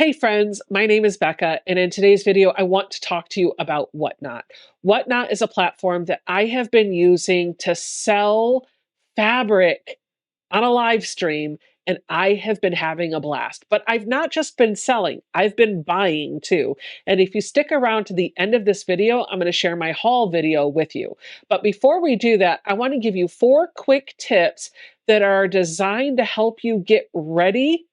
Hey friends, my name is Becca, and in today's video, I want to talk to you about Whatnot. Whatnot is a platform that I have been using to sell fabric on a live stream, and I have been having a blast. But I've not just been selling, I've been buying too. And if you stick around to the end of this video, I'm going to share my haul video with you. But before we do that, I want to give you 4 quick tips that are designed to help you get ready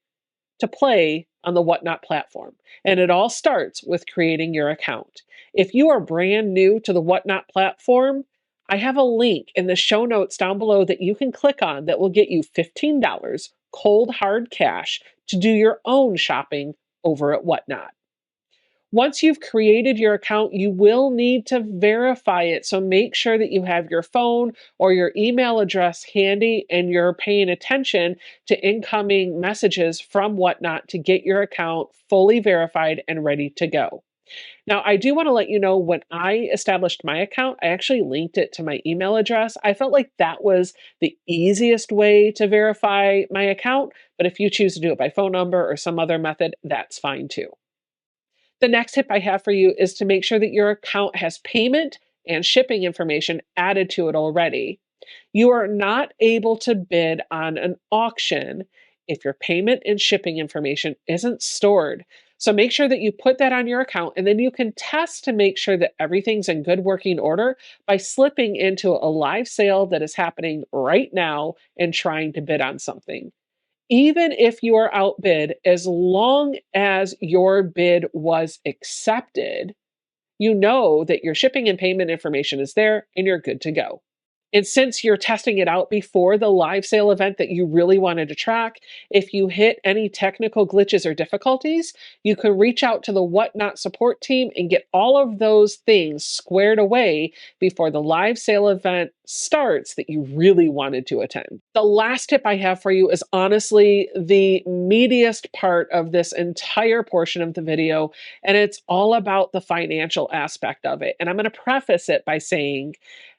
to play on the Whatnot platform. And it all starts with creating your account. If you are brand new to the Whatnot platform, I have a link in the show notes down below that you can click on that will get you $15 cold hard cash to do your own shopping over at Whatnot. Once you've created your account, you will need to verify it. So make sure that you have your phone or your email address handy and you're paying attention to incoming messages from Whatnot to get your account fully verified and ready to go. Now, I do want to let you know when I established my account, I actually linked it to my email address. I felt like that was the easiest way to verify my account, but if you choose to do it by phone number or some other method, that's fine too. The next tip I have for you is to make sure that your account has payment and shipping information added to it already. You are not able to bid on an auction if your payment and shipping information isn't stored. So make sure that you put that on your account and then you can test to make sure that everything's in good working order by slipping into a live sale that is happening right now and trying to bid on something. Even if you are outbid, as long as your bid was accepted, you know that your shipping and payment information is there and you're good to go. And since you're testing it out before the live sale event that you really wanted to track, if you hit any technical glitches or difficulties, you can reach out to the Whatnot support team and get all of those things squared away before the live sale event starts that you really wanted to attend. The last tip I have for you is honestly the meatiest part of this entire portion of the video, and it's all about the financial aspect of it. And I'm going to preface it by saying,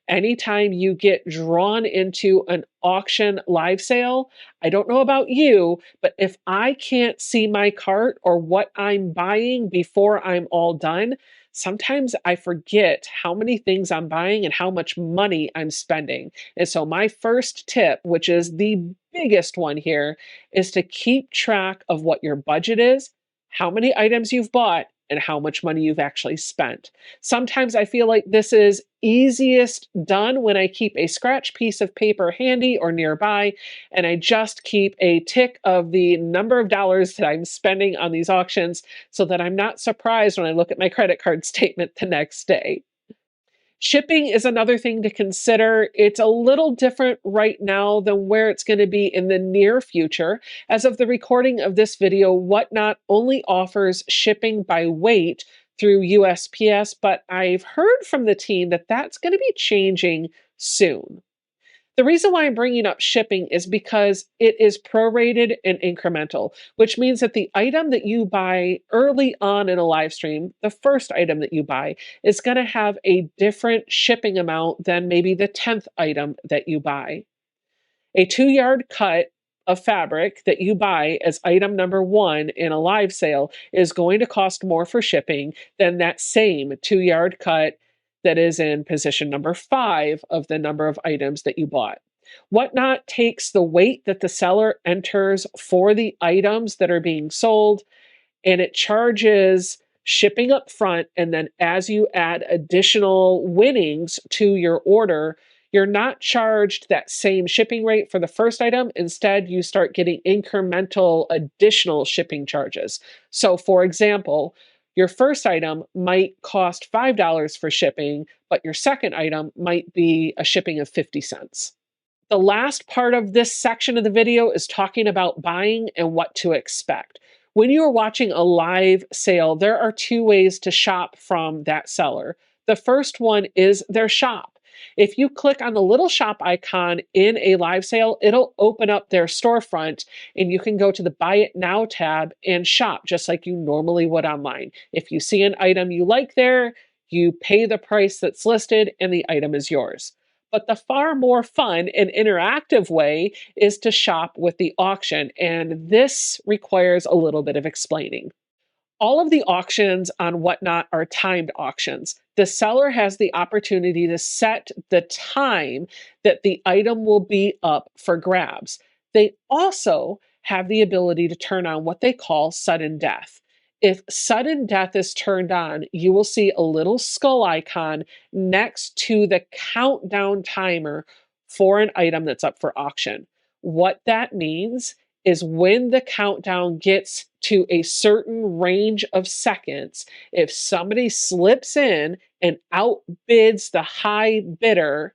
anytime you get drawn into an auction live sale, I don't know about you, but if I can't see my cart or what I'm buying before I'm all done, sometimes I forget how many things I'm buying and how much money I'm spending. And so, my first tip, which is the biggest one here, is to keep track of what your budget is, how many items you've bought, and how much money you've actually spent. Sometimes I feel like this is easiest done when I keep a scratch piece of paper handy or nearby, and I just keep a tick of the number of dollars that I'm spending on these auctions so that I'm not surprised when I look at my credit card statement the next day. Shipping is another thing to consider. It's a little different right now than where it's going to be in the near future. As of the recording of this video, Whatnot only offers shipping by weight through USPS, but I've heard from the team that that's going to be changing soon. The reason why I'm bringing up shipping is because it is prorated and incremental, which means that the item that you buy early on in a live stream, the first item that you buy, is going to have a different shipping amount than maybe the 10th item that you buy. A 2-yard cut of fabric that you buy as item number 1 in a live sale is going to cost more for shipping than that same 2-yard cut that is in position number 5 of the number of items that you bought. Whatnot takes the weight that the seller enters for the items that are being sold and it charges shipping up front. And then as you add additional winnings to your order, you're not charged that same shipping rate for the first item. Instead, you start getting incremental additional shipping charges. So, for example, your first item might cost $5 for shipping, but your second item might be a shipping of 50 cents. The last part of this section of the video is talking about buying and what to expect. When you are watching a live sale, there are 2 ways to shop from that seller. The first one is their shop. If you click on the little shop icon in a live sale, it'll open up their storefront and you can go to the Buy It Now tab and shop just like you normally would online. If you see an item you like there, you pay the price that's listed and the item is yours. But the far more fun and interactive way is to shop with the auction, and this requires a little bit of explaining. All of the auctions on Whatnot are timed auctions. The seller has the opportunity to set the time that the item will be up for grabs. They also have the ability to turn on what they call sudden death. If sudden death is turned on, you will see a little skull icon next to the countdown timer for an item that's up for auction. What that means is when the countdown gets to a certain range of seconds, if somebody slips in and outbids the high bidder,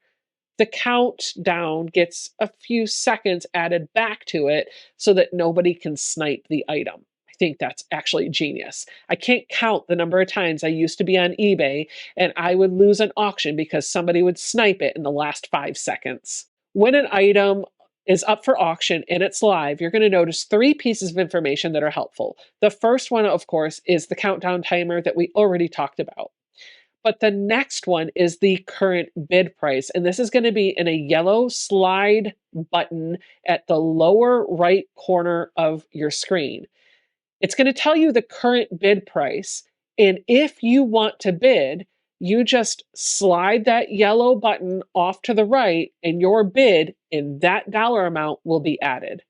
the countdown gets a few seconds added back to it so that nobody can snipe the item. I think that's actually genius. I can't count the number of times I used to be on eBay and I would lose an auction because somebody would snipe it in the last 5 seconds. When an item is up for auction and it's live, you're going to notice three pieces of information that are helpful. The first one, of course, is the countdown timer that we already talked about. But the next one is the current bid price. And this is going to be in a yellow slide button at the lower right corner of your screen. It's going to tell you the current bid price. And if you want to bid, you just slide that yellow button off to the right, and your bid in that dollar amount will be added.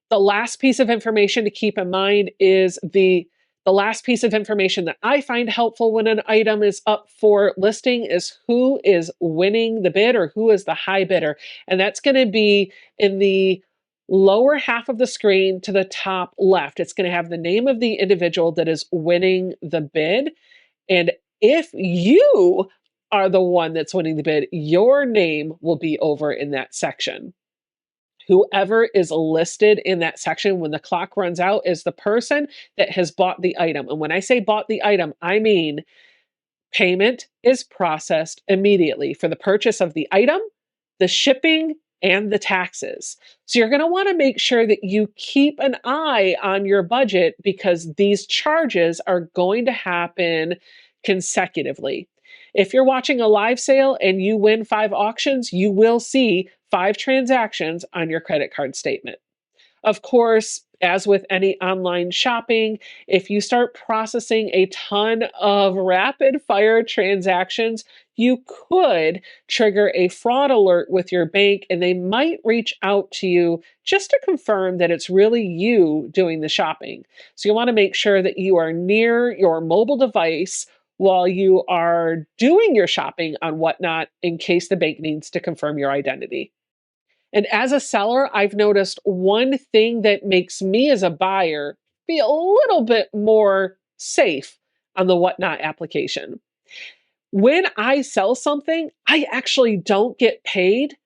The last piece of information to keep in mind is the last piece of information that I find helpful when an item is up for listing is who is winning the bid or who is the high bidder. And that's going to be in the lower half of the screen to the top left. It's going to have the name of the individual that is winning the bid. And if you are the one that's winning the bid, your name will be over in that section. Whoever is listed in that section when the clock runs out is the person that has bought the item. And when I say bought the item, I mean payment is processed immediately for the purchase of the item, the shipping, and the taxes. So you're going to want to make sure that you keep an eye on your budget because these charges are going to happen consecutively. If you're watching a live sale and you win 5 auctions, you will see 5 transactions on your credit card statement. Of course, as with any online shopping, if you start processing a ton of rapid fire transactions, you could trigger a fraud alert with your bank and they might reach out to you just to confirm that it's really you doing the shopping. So you want to make sure that you are near your mobile device while you are doing your shopping on Whatnot in case the bank needs to confirm your identity. And as a seller, I've noticed one thing that makes me as a buyer feel a little bit more safe on the Whatnot application. When I sell something, I actually don't get paid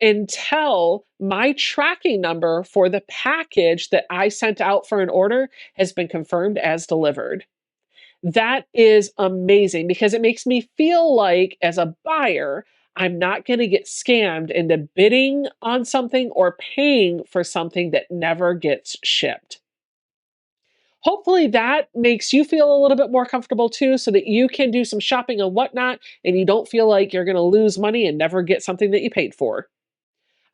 until my tracking number for the package that I sent out for an order has been confirmed as delivered. That is amazing because it makes me feel like, as a buyer, I'm not going to get scammed into bidding on something or paying for something that never gets shipped. Hopefully, that makes you feel a little bit more comfortable too, so that you can do some shopping and Whatnot and you don't feel like you're going to lose money and never get something that you paid for.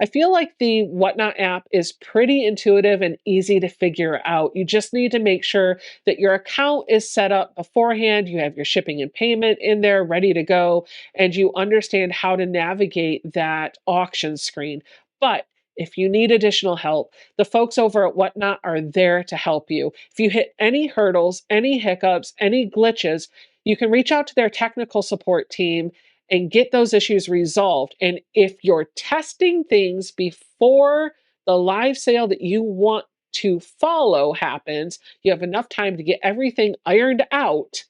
I feel like the Whatnot app is pretty intuitive and easy to figure out. You just need to make sure that your account is set up beforehand, you have your shipping and payment in there ready to go, and you understand how to navigate that auction screen. But if you need additional help, the folks over at Whatnot are there to help you. If you hit any hurdles, any hiccups, any glitches, you can reach out to their technical support team and get those issues resolved. And if you're testing things before the live sale that you want to follow happens, you have enough time to get everything ironed out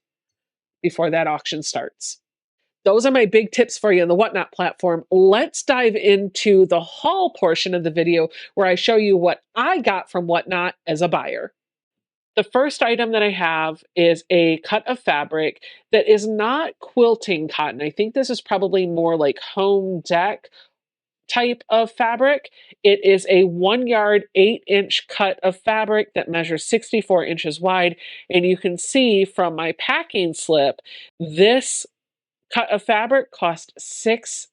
before that auction starts. Those are my big tips for you on the Whatnot platform. Let's dive into the haul portion of the video where I show you what I got from Whatnot as a buyer. The first item that I have is a cut of fabric that is not quilting cotton. I think this is probably more like home deck type of fabric. It is a 1 yard, 8-inch cut of fabric that measures 64 inches wide. And you can see from my packing slip, this cut of fabric cost $6.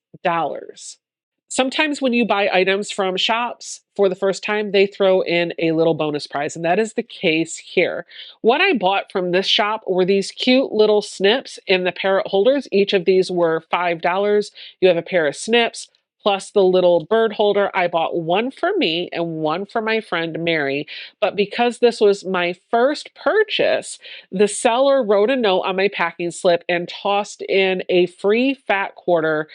Sometimes when you buy items from shops for the first time, they throw in a little bonus prize, and that is the case here. What I bought from this shop were these cute little snips in the parrot holders. Each of these were $5. You have a pair of snips plus the little bird holder. I bought one for me and one for my friend Mary, but because this was my first purchase, the seller wrote a note on my packing slip and tossed in a free fat quarter,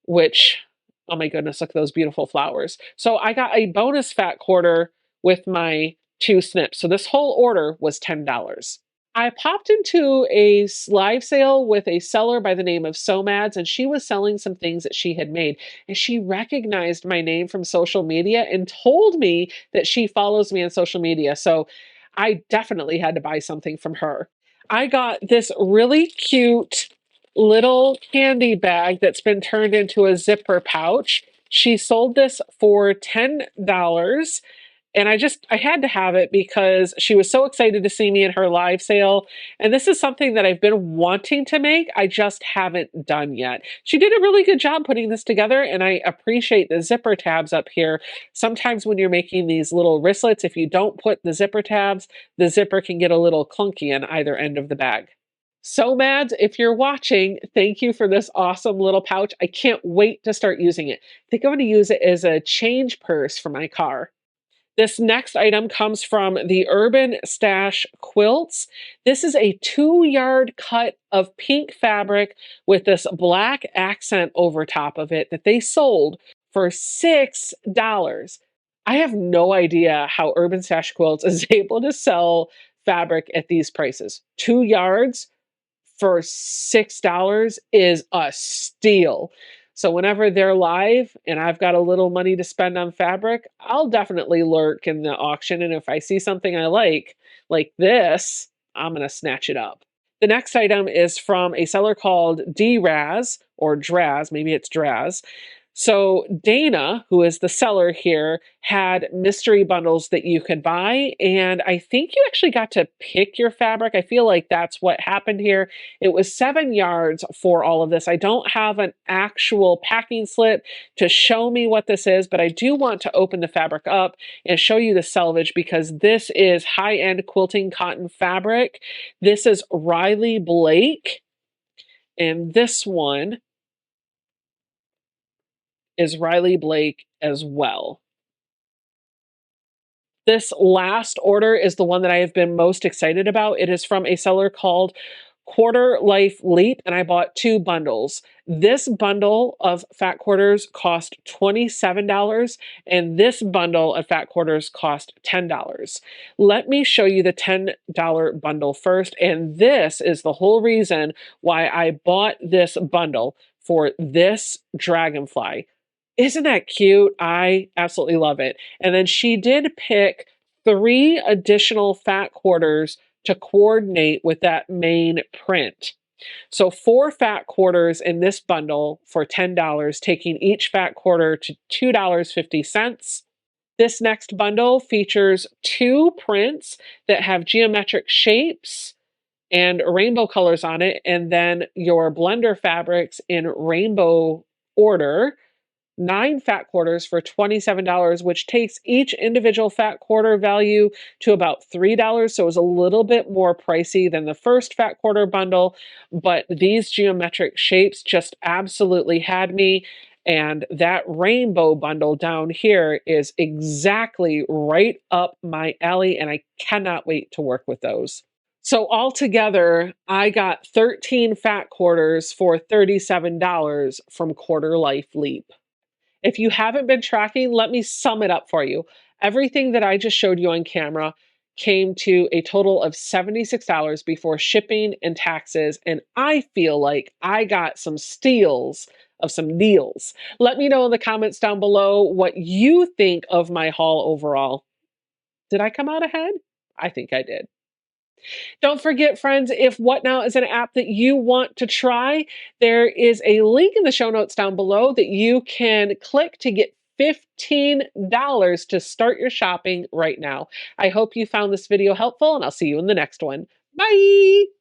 which, oh my goodness, look at those beautiful flowers. So I got a bonus fat quarter with my two snips. So this whole order was $10. I popped into a live sale with a seller by the name of Somads, and she was selling some things that she had made. And she recognized my name from social media and told me that she follows me on social media. So I definitely had to buy something from her. I got this really cute little candy bag that's been turned into a zipper pouch. She sold this for $10. And I had to have it because she was so excited to see me in her live sale. And this is something that I've been wanting to make. I just haven't done yet. She did a really good job putting this together, and I appreciate the zipper tabs up here. Sometimes when you're making these little wristlets, if you don't put the zipper tabs, the zipper can get a little clunky on either end of the bag. So Mads, if you're watching, thank you for this awesome little pouch. I can't wait to start using it. I think I'm going to use it as a change purse for my car. This next item comes from the Urban Stash Quilts. This is a 2-yard cut of pink fabric with this black accent over top of it that they sold for $6. I have no idea how Urban Stash Quilts is able to sell fabric at these prices. 2 yards for $6 is a steal. So whenever they're live and I've got a little money to spend on fabric, I'll definitely lurk in the auction. And if I see something I like this, I'm going to snatch it up. The next item is from a seller called Draz or Draz, maybe it's Draz. So Dana, who is the seller here, had mystery bundles that you could buy, and I think you actually got to pick your fabric. I feel like that's what happened here. It was 7 yards for all of this. I don't have an actual packing slip to show me what this is, but I do want to open the fabric up and show you the selvage because this is high-end quilting cotton fabric. This is Riley Blake, and this one is Riley Blake as well. This last order is the one that I have been most excited about. It is from a seller called Quarter Life Leap, and I bought 2 bundles. This bundle of fat quarters cost $27, and this bundle of fat quarters cost $10. Let me show you the $10 bundle first, and this is the whole reason why I bought this bundle for this dragonfly. Isn't that cute? I absolutely love it. And then she did pick 3 additional fat quarters to coordinate with that main print. So 4 fat quarters in this bundle for $10, taking each fat quarter to $2.50. This next bundle features 2 prints that have geometric shapes and rainbow colors on it, and then your blender fabrics in rainbow order. 9 fat quarters for $27, which takes each individual fat quarter value to about $3. So it was a little bit more pricey than the first fat quarter bundle, but these geometric shapes just absolutely had me. And that rainbow bundle down here is exactly right up my alley, and I cannot wait to work with those. So altogether, I got 13 fat quarters for $37 from Quarter Life Leap. If you haven't been tracking, let me sum it up for you. Everything that I just showed you on camera came to a total of $76 before shipping and taxes, and I feel like I got some steals of some deals. Let me know in the comments down below what you think of my haul overall. Did I come out ahead? I think I did. Don't forget, friends, if Whatnow is an app that you want to try, there is a link in the show notes down below that you can click to get $15 to start your shopping right now. I hope you found this video helpful, and I'll see you in the next one. Bye!